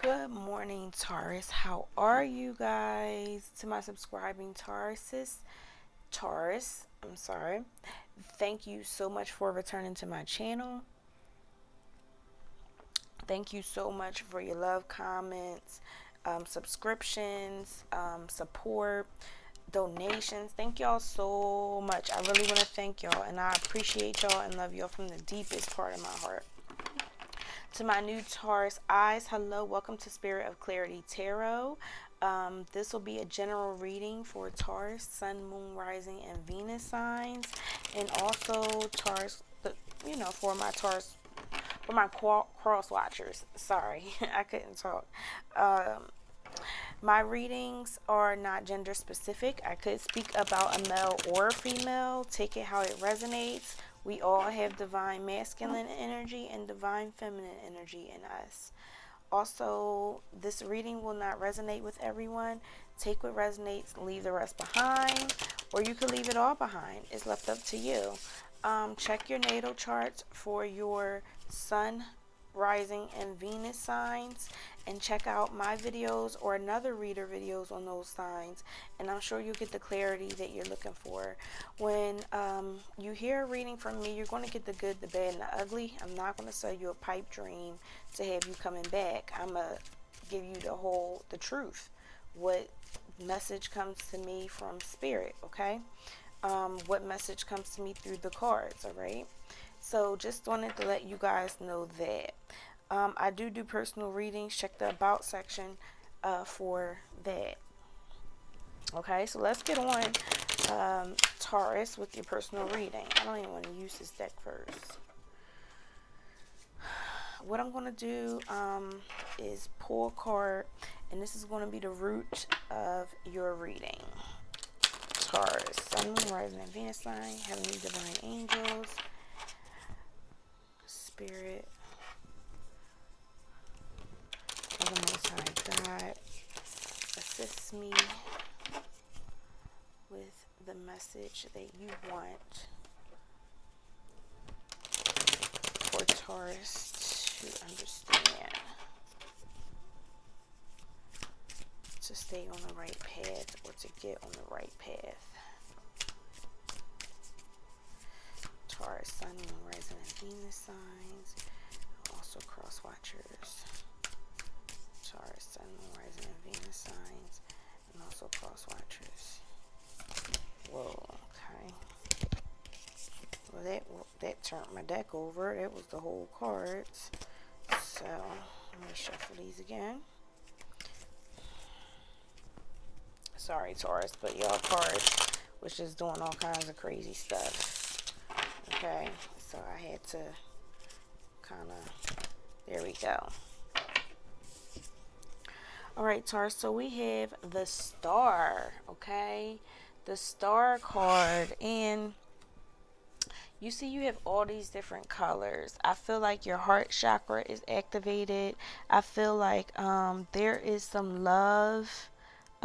Good morning, Taurus. How are you guys? To my subscribing Taurus, I'm sorry. Thank you so much for returning to my channel. Thank you so much for your love, comments, subscriptions, support, donations. Thank y'all so much. I really want to thank y'all, and I appreciate y'all and love y'all from the deepest part of my heart. To my new Taurus eyes, hello, welcome to Spirit of Clarity Tarot. This will be a general reading for Taurus, Sun, Moon, Rising, and Venus signs, and also Taurus, for my Taurus, for my cross watchers. Sorry, I couldn't talk. My readings are not gender specific. I could speak about a male or a female. Take it how it resonates. We all have divine masculine energy and divine feminine energy in us. Also, this reading will not resonate with everyone. Take what resonates, leave the rest behind, or you could leave it all behind. It's left up to you. Check your natal charts for your Sun, Rising, and Venus signs, and check out my videos or another reader videos on those signs, and I'm sure you'll get the clarity that you're looking for. When you hear a reading from me, you're going to get the good, the bad, and the ugly. I'm not going to sell you a pipe dream to have you coming back. I'm going to give you the truth. What message comes to me from spirit, okay? What message comes to me through the cards, all right? So just wanted to let you guys know that. I do personal readings. Check the about section for that. Okay, so let's get on Taurus with your personal reading. I don't even want to use this deck first. What I'm going to do is pull a card, and this is going to be the root of your reading. Taurus, Sun, Moon, Rising, and Venus sign, Heavenly Divine Angels, Spirit of the Most High God, assist me with the message that you want for Taurus to understand, to stay on the right path or to get on the right path. Taurus, Sun, Moon, Rising, and Venus signs, also cross watchers. Taurus, Sun, Moon, Rising, and Venus signs, and also cross watchers. Whoa, okay. Well, that turned my deck over. That was the whole cards. So let me shuffle these again. Sorry, Taurus, but y'all cards was just doing all kinds of crazy stuff. Okay, so I had to there we go. Alright, Taurus, so we have the Star, okay? The Star card, and you see you have all these different colors. I feel like your heart chakra is activated. I feel like there is some love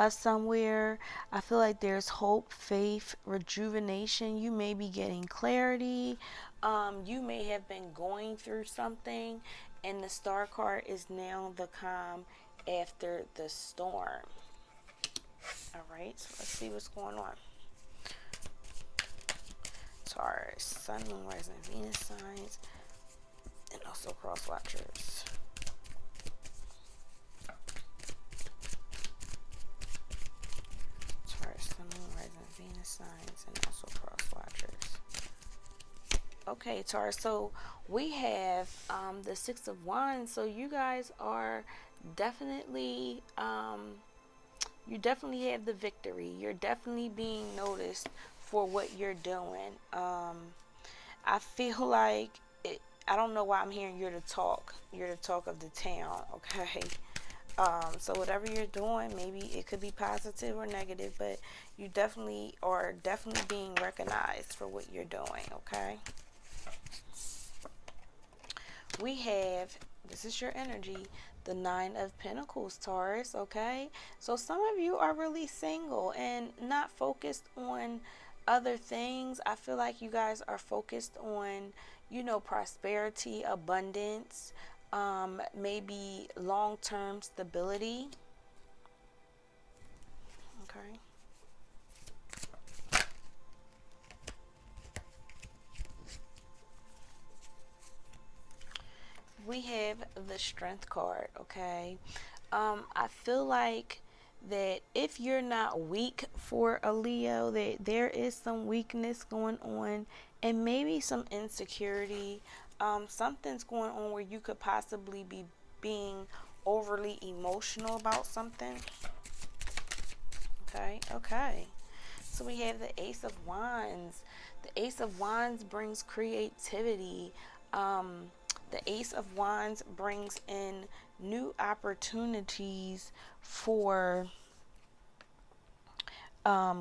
somewhere. I feel like there's hope, faith, rejuvenation. You may be getting clarity. You may have been going through something, and the Star card is now the calm after the storm. All right, so let's see what's going on. Taurus, Sun, Moon, Rising, Venus signs, and also cross watchers. Taurus, Sun, Moon, Rising, Venus signs, and also cross watchers. Okay, Taurus, so we have the Six of Wands. So you guys are definitely, you definitely have the victory. You're definitely being noticed for what you're doing. I feel like I don't know why I'm hearing you're the talk. You're the talk of the town, okay? So whatever you're doing, maybe it could be positive or negative, but you definitely are being recognized for what you're doing, okay? We have, this is your energy, the Nine of Pentacles, Taurus, okay? So some of you are really single and not focused on other things. I feel like you guys are focused on, prosperity, abundance, maybe long-term stability. Okay. We have the Strength card, okay? I feel like that if you're not weak for a Leo, that there is some weakness going on and maybe some insecurity. Something's going on where you could possibly be being overly emotional about something. Okay, okay. So we have the Ace of Wands. The Ace of Wands brings creativity. The Ace of Wands brings in new opportunities for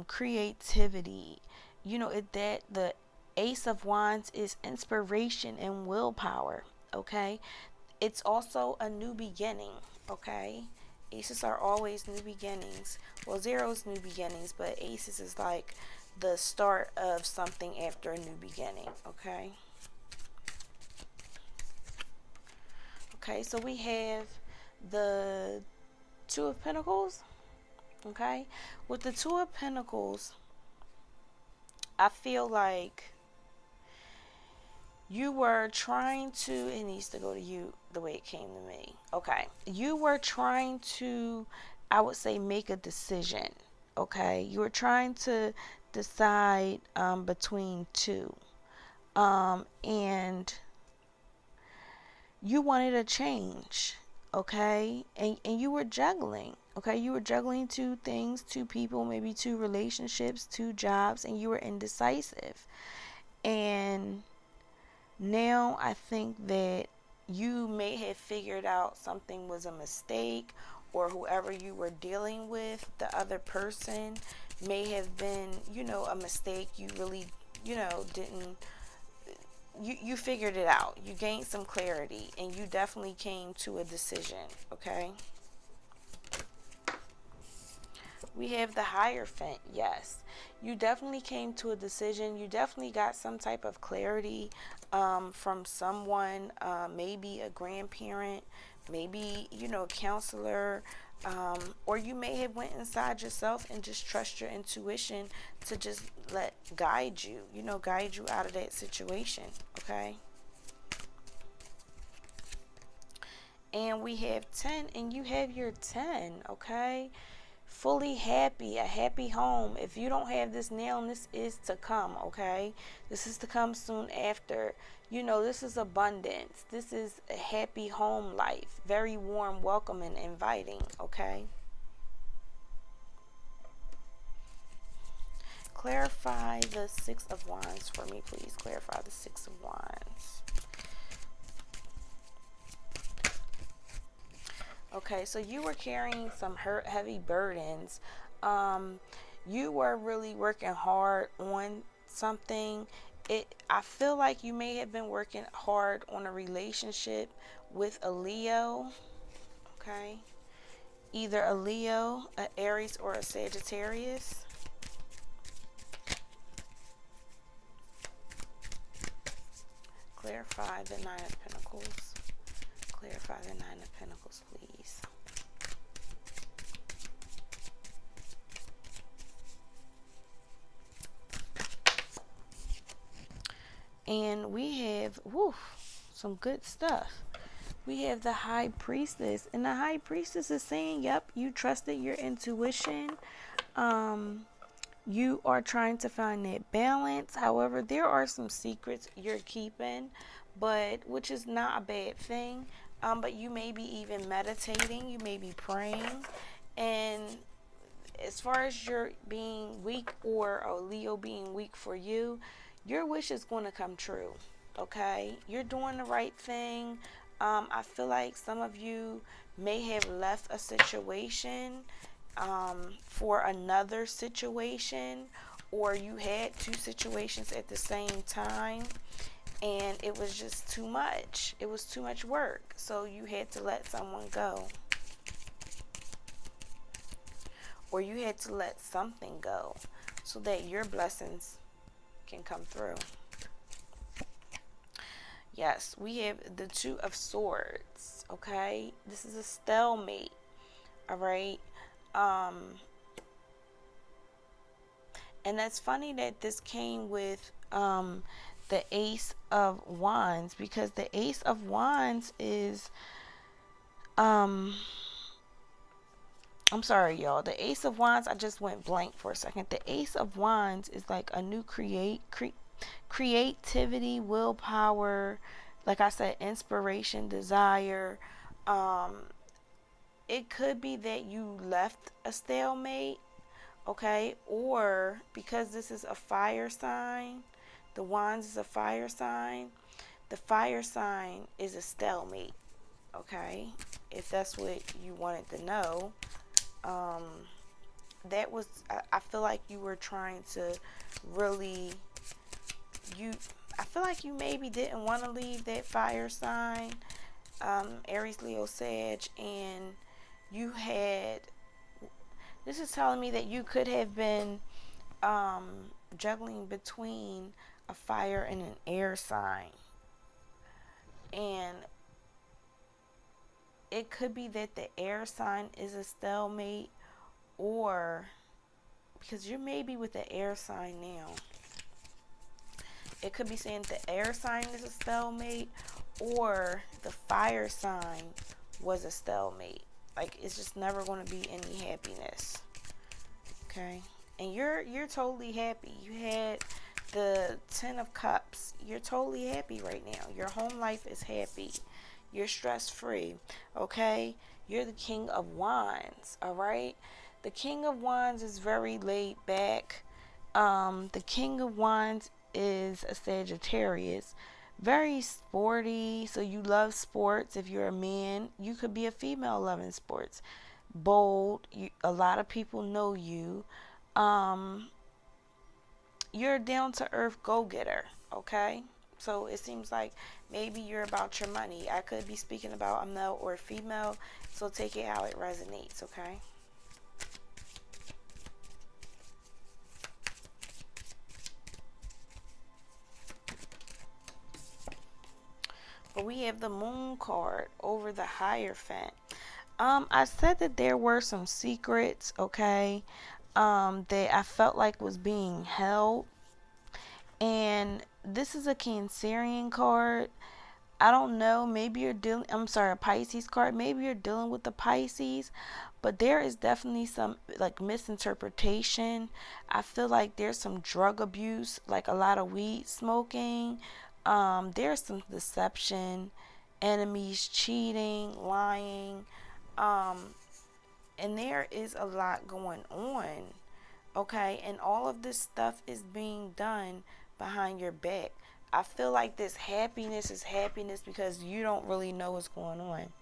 creativity. You know, that the Ace of Wands is inspiration and willpower. Okay, it's also a new beginning. Okay, aces are always new beginnings. Well, zero is new beginnings, but aces is like the start of something after a new beginning. Okay. Okay, so we have the Two of Pentacles. Okay, with the Two of Pentacles, I feel like you were trying to, it needs to go to you the way it came to me. Okay, you were trying to, I would say, make a decision. Okay, you were trying to decide between two, and you wanted a change. Okay, and you were juggling. Okay, you were juggling two things, two people, maybe two relationships, two jobs, and you were indecisive. And now I think that you may have figured out something was a mistake, or whoever you were dealing with, the other person, may have been, a mistake. You really, didn't. You figured it out. You gained some clarity, and you definitely came to a decision. Okay. We have the Hierophant. Yes, you definitely came to a decision. You definitely got some type of clarity from someone, maybe a grandparent, maybe a counselor, or you may have went inside yourself and just trust your intuition to just let guide you. Guide you out of that situation. Okay. And we have 10, and you have your 10. Okay. Fully happy, a happy home. If you don't have this now, this is to come. Okay, this is to come soon after. This is abundance. This is a happy home life, very warm, welcoming, inviting. Okay, clarify the Six of Wands for me, please. Clarify the Six of Wands. Okay, so you were carrying some heavy burdens. You were really working hard on something. I feel like you may have been working hard on a relationship with a Leo. Okay, either a Leo, an Aries, or a Sagittarius. Clarify the Nine of Pentacles. Clarify the Nine of Pentacles, please. And we have some good stuff. We have the High Priestess, and the High Priestess is saying, yep, you trusted your intuition. You are trying to find that balance. However, there are some secrets you're keeping, but which is not a bad thing. But you may be even meditating, you may be praying, and as far as your being weak or a Leo being weak for you, your wish is going to come true. Okay, you're doing the right thing. I feel like some of you may have left a situation for another situation, or you had two situations at the same time, and it was just too much. It was too much work, so you had to let someone go, or you had to let something go so that your blessings can come through. Yes, we have the Two of Swords. Okay, this is a stalemate. All right. Um, and that's funny that this came with the Ace of Wands, because the Ace of Wands is um I'm sorry, y'all. The Ace of Wands, I just went blank for a second. The Ace of Wands is like a new creativity, willpower, like I said, inspiration, desire. Um, it could be that you left a stalemate, okay? Or because this is a fire sign, the Wands is a fire sign, the fire sign is a stalemate, okay? If that's what you wanted to know. Um, that was, I feel like you were trying to really, you, I feel like you maybe didn't want to leave that fire sign, Aries, Leo, Sag, and you had, this is telling me that you could have been um, juggling between a fire and an air sign. And it could be that the air sign is a stalemate, or because you're maybe with the air sign now. It could be saying the air sign is a stalemate, or the fire sign was a stalemate. Like, it's just never going to be any happiness. Okay? And you're totally happy. You had the 10 of Cups. You're totally happy right now. Your home life is happy. You're stress free. Okay? You're the King of Wands. All right? The King of Wands is very laid back. The King of Wands is a Sagittarius. Very sporty. So you love sports. If you're a man, you could be a female loving sports. Bold. A lot of people know you. Um, you're a down to earth go getter. Okay? So it seems like maybe you're about your money. I could be speaking about a male or a female. So take it how it resonates. Okay? But we have the Moon card over the Hierophant. I said that there were some secrets, okay, that I felt like was being held. And this is a Cancerian card. I don't know, maybe you're dealing, I'm sorry, a Pisces card. Maybe you're dealing with the Pisces, but there is definitely some like misinterpretation. I feel like there's some drug abuse, like a lot of weed smoking. There's some deception, enemies cheating, lying. Um, and there is a lot going on, okay? And all of this stuff is being done behind your back. I feel like this happiness is happiness because you don't really know what's going on.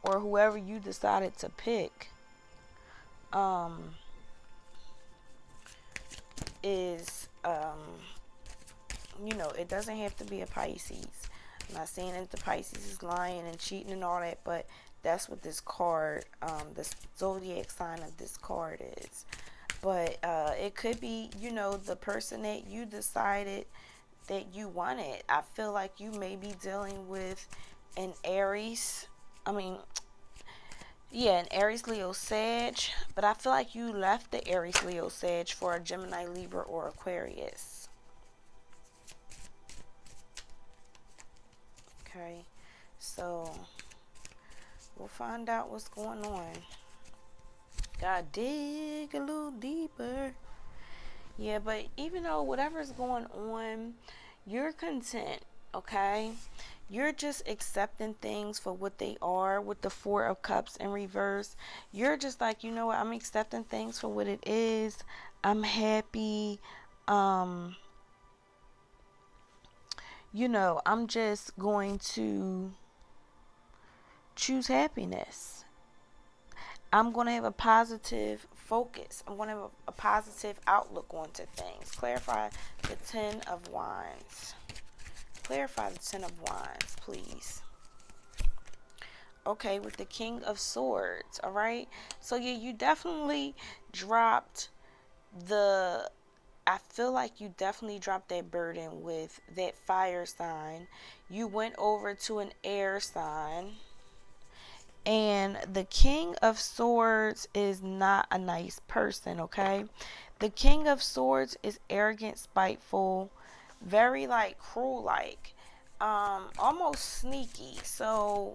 Or whoever you decided to pick um, is, it doesn't have to be a Pisces. I'm not saying that the Pisces is lying and cheating and all that, but that's what this card, the zodiac sign of this card is. But it could be, the person that you decided that you wanted. I feel like you may be dealing with an Aries. I mean, yeah, an Aries, Leo, Sag. But I feel like you left the Aries, Leo, Sag for a Gemini, Libra, or Aquarius. Okay, so we'll find out what's going on. Gotta dig a little deeper. Yeah, but even though whatever's going on, you're content, okay? You're just accepting things for what they are with the Four of Cups in reverse. You're just like, you know what? I'm accepting things for what it is. I'm happy. Um, I'm just going to choose happiness. I'm going to have a positive focus. I'm going to have a positive outlook onto things. Clarify the Ten of Wands. Clarify the Ten of Wands, please. Okay, with the King of Swords, all right? So, yeah, you definitely dropped the, I feel like you definitely dropped that burden with that fire sign. You went over to an air sign. And the King of Swords is not a nice person, okay? The King of Swords is arrogant, spiteful, very like cruel like, almost sneaky. So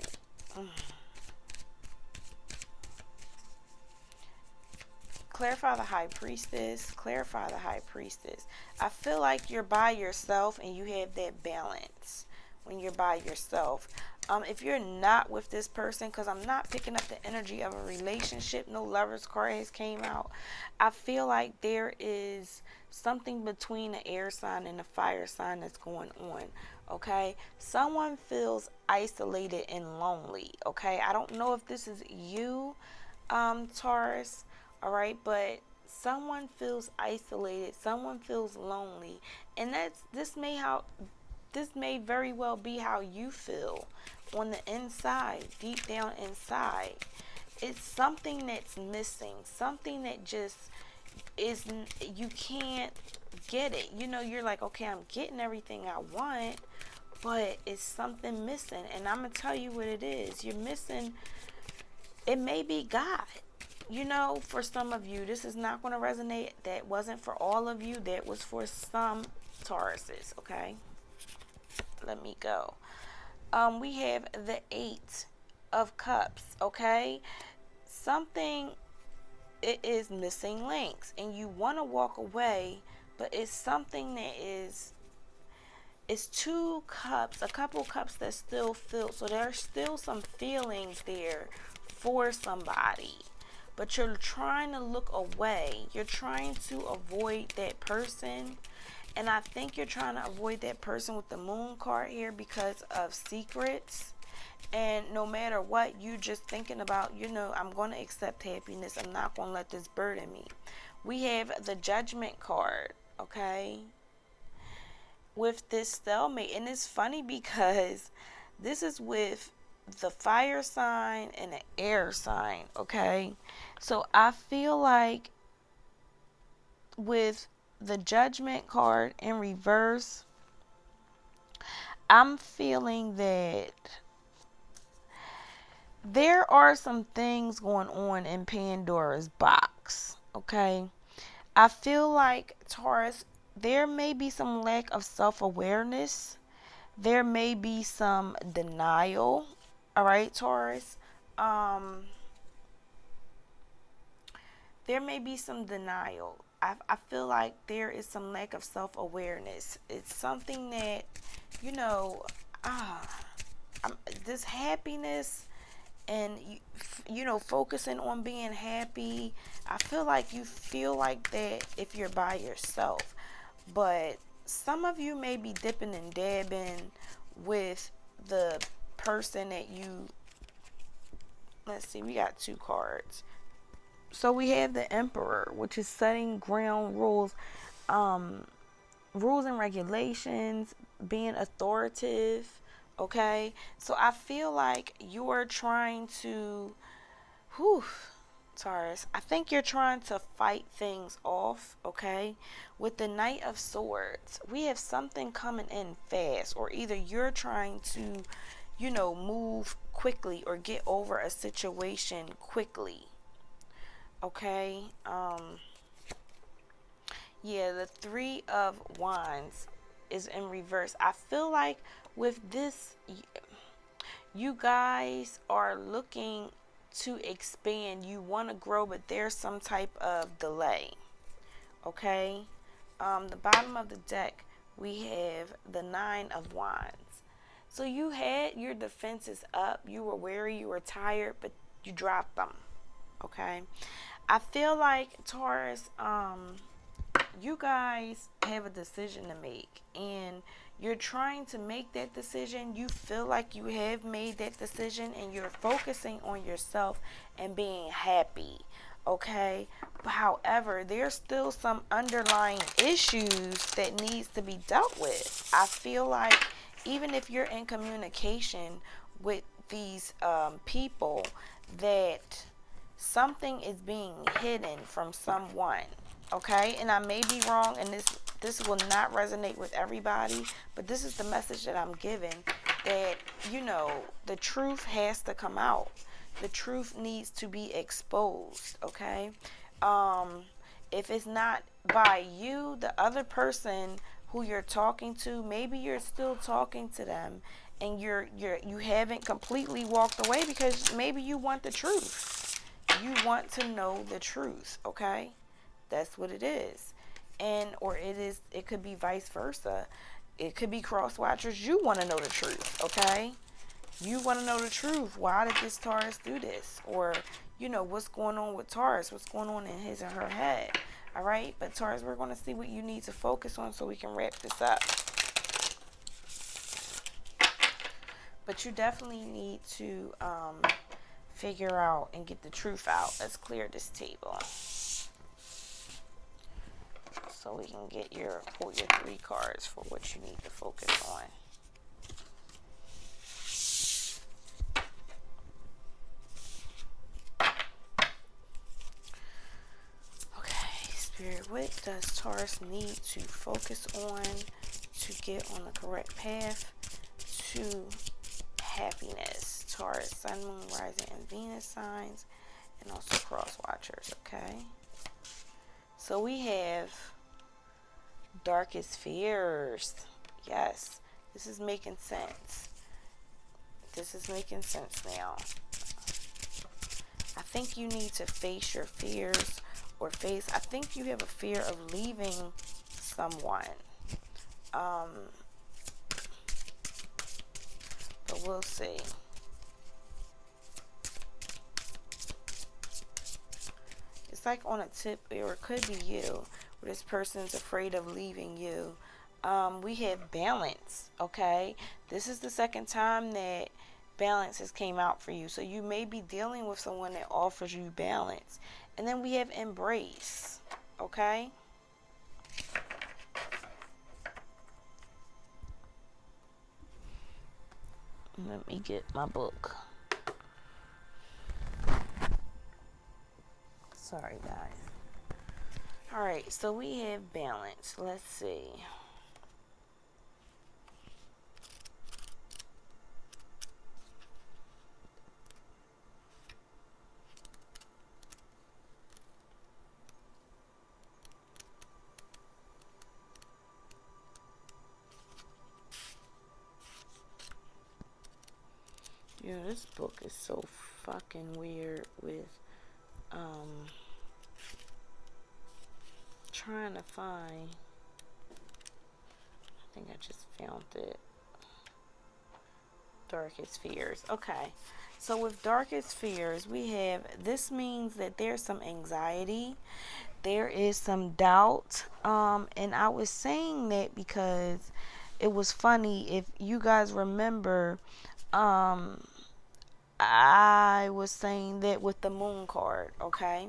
clarify the High Priestess. Clarify the High Priestess. I feel like you're by yourself and you have that balance when you're by yourself. If you're not with this person, because I'm not picking up the energy of a relationship, no Lovers card has came out. I feel like there is something between the air sign and the fire sign that's going on. Okay, someone feels isolated and lonely. Okay, I don't know if this is you, Taurus. All right, but someone feels isolated, someone feels lonely, and this may very well be how you feel on the inside, deep down inside. It's something that's missing, something that just is, you can't get it. You know, you're like, okay, I'm getting everything I want, but it's something missing. And I'm going to tell you what it is. You're missing, it may be God. You know, for some of you, this is not going to resonate. That wasn't for all of you. That was for some Tauruses, okay? Let me go. We have the Eight of Cups, okay? Something, it is missing links, and you want to walk away, but it's something that is, it's two cups, a couple cups that still filled. So there's still some feelings there for somebody, but you're trying to look away. You're trying to avoid that person. And I think you're trying to avoid that person with the Moon card here because of secrets. And no matter what, you just thinking about, you know, I'm going to accept happiness. I'm not going to let this burden me. We have the Judgment card, okay, with this stalemate. And it's funny because this is with the fire sign and the air sign, okay? So I feel like with the Judgment card in reverse, I'm feeling that there are some things going on in Pandora's box, okay? I feel like, Taurus, there may be some lack of self-awareness. There may be some denial. All right, Taurus. There may be some denial. I feel like there is some lack of self-awareness. It's something that, you know, this happiness and, you know, focusing on being happy. I feel like you feel like that if you're by yourself. But some of you may be dipping and dabbing with the person that you, let's see, we got two cards. So we have the Emperor, which is setting ground rules, rules and regulations, being authoritative, okay? So I feel like you're trying to, Taurus, I think you're trying to fight things off, okay? With the Knight of Swords, we have something coming in fast, or either you're trying to, you know, move quickly or get over a situation quickly. Okay, yeah, the Three of Wands is in reverse. I feel like with this, you guys are looking to expand. You want to grow, but there's some type of delay. Okay, the bottom of the deck, we have the Nine of Wands. So you had your defenses up. You were weary, you were tired, but you dropped them. Okay, I feel like, Taurus, you guys have a decision to make, and you're trying to make that decision. You feel like you have made that decision, and you're focusing on yourself and being happy, okay? But however, there's still some underlying issues that needs to be dealt with. I feel like even if you're in communication with these people, that something is being hidden from someone, Okay, and I may be wrong, and this will not resonate with everybody, but this is the message that I'm giving, that the truth has to come out. The truth needs to be exposed. Okay, if it's not by you, the other person who you're talking to, maybe you're still talking to them, and you haven't completely walked away, because maybe you want the truth. You want to know the truth. Okay, that's what it is. And or it could be vice versa. It could be cross watchers. You want to know the truth. Okay, you want to know the truth. Why did this Taurus do this? Or what's going on with Taurus, what's going on in his or her head. All right, but Taurus, we're going to see what you need to focus on so we can wrap this up. But you definitely need to figure out and get the truth out. Let's clear this table so we can pull your 3 cards for what you need to focus on. Okay, Spirit, what does Taurus need to focus on to get on the correct path to happiness? Taurus, Sun, Moon, Rising, and Venus signs, and also cross watchers. Okay, so we have darkest fears. Yes, this is making sense. This is making sense now. I think you need to face your fears, or I think you have a fear of leaving someone. But we'll see. It's like on a tip, or it could be you, where this person's afraid of leaving you. We have balance. Okay, this is the second time that balance has came out for you, so you may be dealing with someone that offers you balance. And then we have embrace. Okay, let me get my book. Sorry guys. All right, so we have balance. Let's see. Yeah, this book is so fucking weird with trying to find. I think I just found it. Darkest fears. Okay, so with darkest fears, we have, this means that there's some anxiety, there is some doubt, and I was saying that because it was funny. If you guys remember, I was saying that with the moon card. Okay,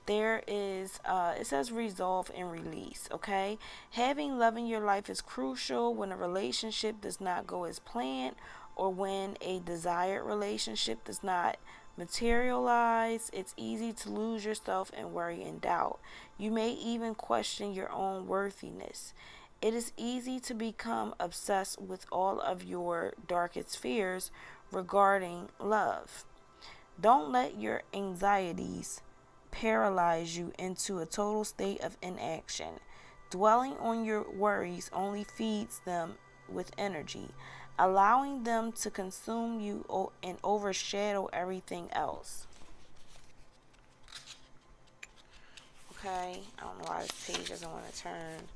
there is it says resolve and release. Okay, having love in your life is crucial when a relationship does not go as planned, or when a desired relationship does not materialize. It's easy to lose yourself and worry and doubt. You may even question your own worthiness. It is easy to become obsessed with all of your darkest fears regarding love. Don't let your anxieties paralyze you into a total state of inaction. Dwelling on your worries only feeds them with energy, allowing them to consume you and overshadow everything else. Okay, I don't know why this page doesn't want to turn,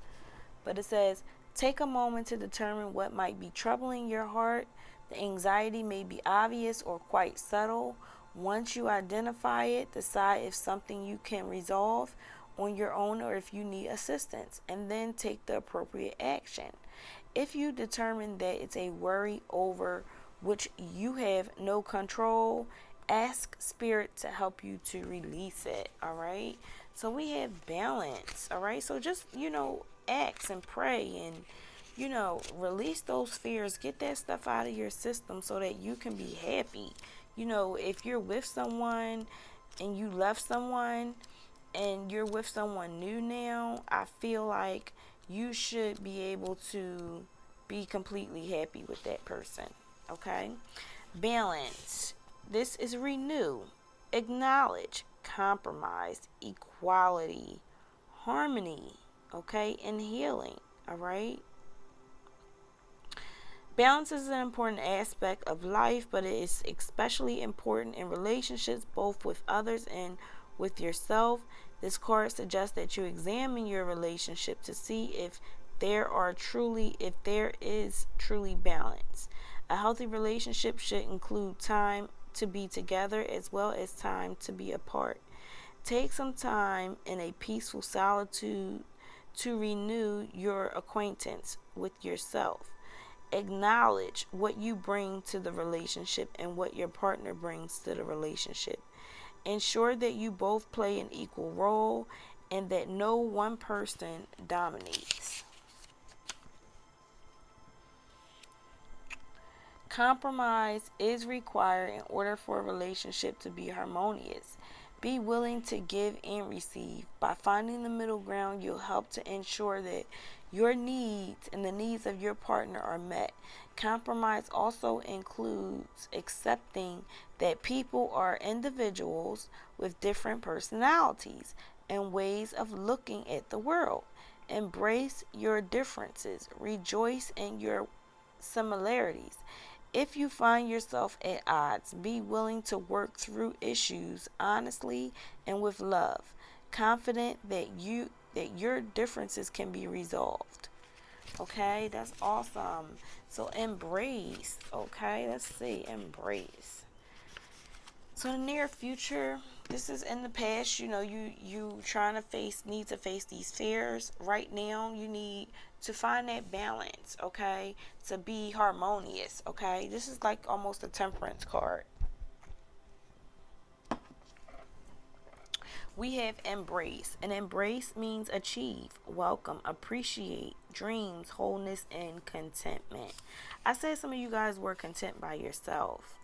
but it says, take a moment to determine what might be troubling your heart. The anxiety may be obvious or quite subtle. Once you identify it, decide if something you can resolve on your own or if you need assistance, and then take the appropriate action. If you determine that it's a worry over which you have no control, ask Spirit to help you to release it. All right, so we have balance. All right, so just ask and pray and release those fears. Get that stuff out of your system so that you can be happy. If you're with someone and you left someone, and you're with someone new now, I feel like you should be able to be completely happy with that person. Okay? Balance. This is renew, acknowledge, compromise, equality, harmony, okay, and healing. All right? Balance is an important aspect of life, but it is especially important in relationships, both with others and with yourself. This card suggests that you examine your relationship to see if there is truly balance. A healthy relationship should include time to be together as well as time to be apart. Take some time in a peaceful solitude to renew your acquaintance with yourself. Acknowledge what you bring to the relationship and what your partner brings to the relationship. Ensure that you both play an equal role and that no one person dominates. Compromise is required in order for a relationship to be harmonious. Be willing to give and receive. By finding the middle ground, you'll help to ensure that your needs and the needs of your partner are met. Compromise also includes accepting that people are individuals with different personalities and ways of looking at the world. Embrace your differences. Rejoice in your similarities. If you find yourself at odds, be willing to work through issues honestly and with love, confident that your differences can be resolved. Okay, that's awesome. So embrace. Okay, let's see. Embrace. So in the near future, this is in the past. You trying to need to face these fears. Right now, you need to find that balance. Okay, to be harmonious. Okay, this is like almost a temperance card. We have embrace, and embrace means achieve, welcome, appreciate, dreams, wholeness, and contentment. I said some of you guys were content by yourself.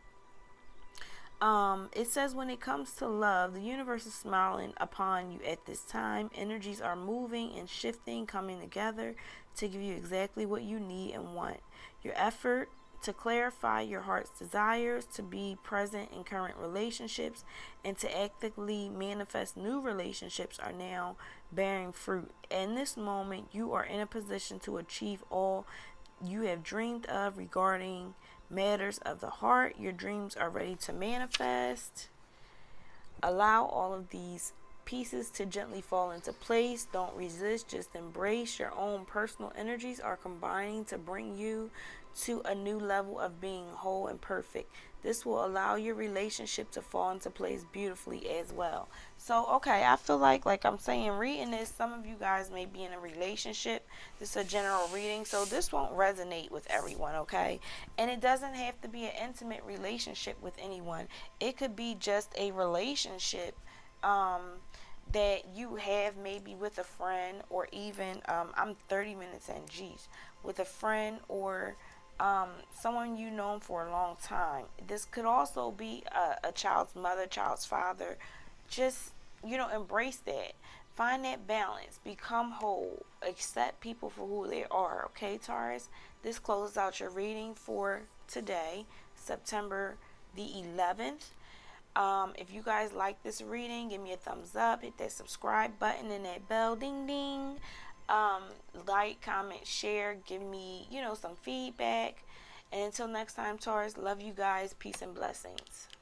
It says when it comes to love, the universe is smiling upon you at this time. Energies are moving and shifting, coming together to give you exactly what you need and want. Your effort to clarify your heart's desires, to be present in current relationships, and to actively manifest new relationships are now bearing fruit. In this moment, you are in a position to achieve all you have dreamed of regarding matters of the heart. Your dreams are ready to manifest. Allow all of these pieces to gently fall into place. Don't resist, just embrace. Your own personal energies are combining to bring you to a new level of being whole and perfect. This will allow your relationship to fall into place beautifully as well. So, okay, I feel like I'm saying, reading this, some of you guys may be in a relationship. This is a general reading, so this won't resonate with everyone, okay? And it doesn't have to be an intimate relationship with anyone. It could be just a relationship um, that you have maybe with a friend, or even, I'm 30 minutes in, geez, with a friend or someone you known for a long time. This could also be a child's mother, child's father. Just, embrace that. Find that balance. Become whole. Accept people for who they are. Okay, Taurus? This closes out your reading for today, September the 11th. If you guys like this reading, give me a thumbs up. Hit that subscribe button and that bell. Ding, ding. Um, like, comment, share. Give me, some feedback. And until next time, Taurus, love you guys. Peace and blessings.